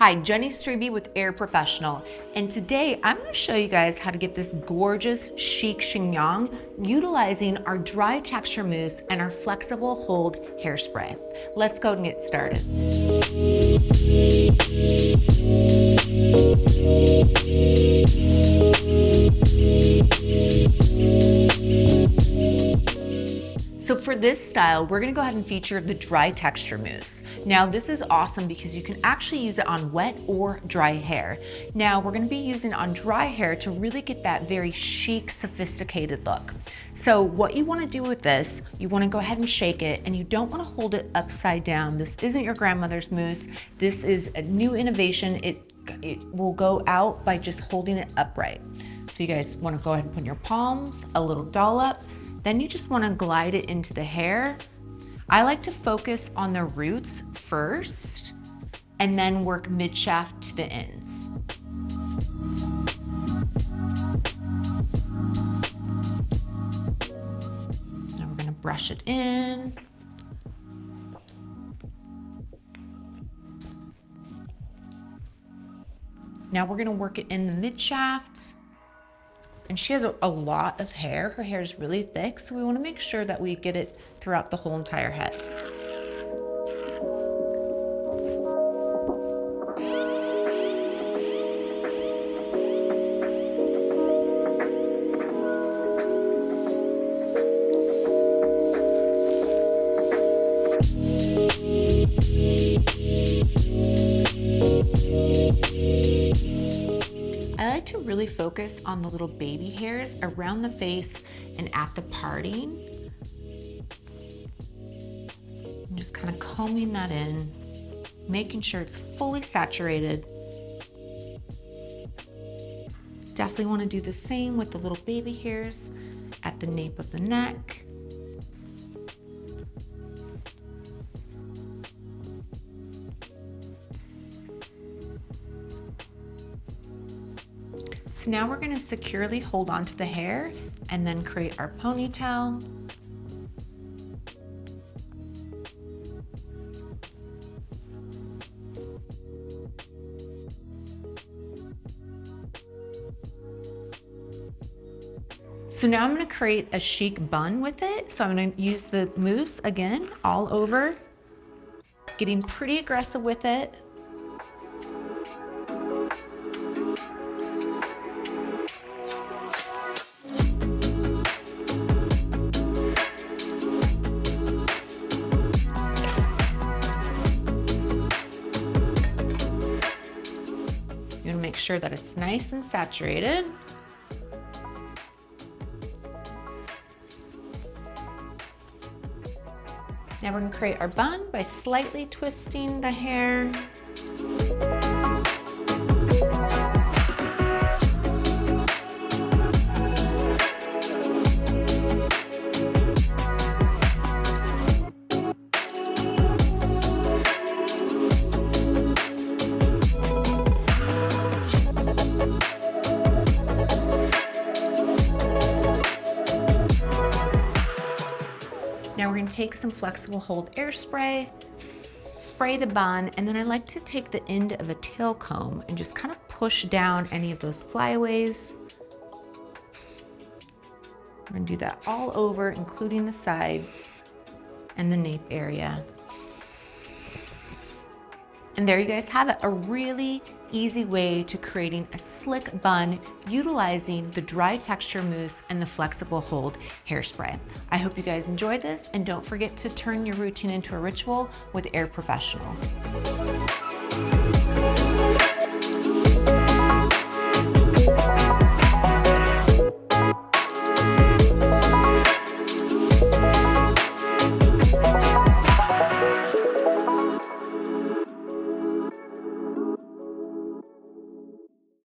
Hi, Jenny Strebe with AIIR Professional, and today I'm going to show you guys how to get this gorgeous Chic Chignon utilizing our dry texture mousse and our flexible hold hairspray. Let's go and get started. So for this style, we're gonna go ahead and feature the dry texture mousse. Now this is awesome because you can actually use it on wet or dry hair. Now we're gonna be using on dry hair to really get that very chic, sophisticated look. So what you wanna do with this, you wanna go ahead and shake it, and you don't wanna hold it upside down. This isn't your grandmother's mousse. This is a new innovation. It will go out by just holding it upright. So you guys wanna go ahead and put your palms, a little dollop. Then you just wanna glide it into the hair. I like to focus on the roots first and then work mid-shaft to the ends. Now we're gonna brush it in. Now we're gonna work it in the mid-shaft. And she has a lot of hair. Her hair is really thick, so we want to make sure that we get it throughout the whole entire head. I like to really focus on the little baby hairs around the face and at the parting. I'm just kind of combing that in, making sure it's fully saturated. Definitely want to do the same with the little baby hairs at the nape of the neck. So now we're going to securely hold on to the hair and then create our ponytail. So now I'm going to create a chic bun with it. So I'm going to use the mousse again all over, getting pretty aggressive with it. You want to make sure that it's nice and saturated. Now we're going to create our bun by slightly twisting the hair. Now we're going to take some flexible hold air spray, spray the bun, and then I like to take the end of a tail comb and just kind of push down any of those flyaways. We're going to do that all over, including the sides and the nape area. And there you guys have it, a really easy way to creating a slick bun utilizing the dry texture mousse and the flexible hold hairspray. I hope you guys enjoyed this, and don't forget to turn your routine into a ritual with AIIR Professional.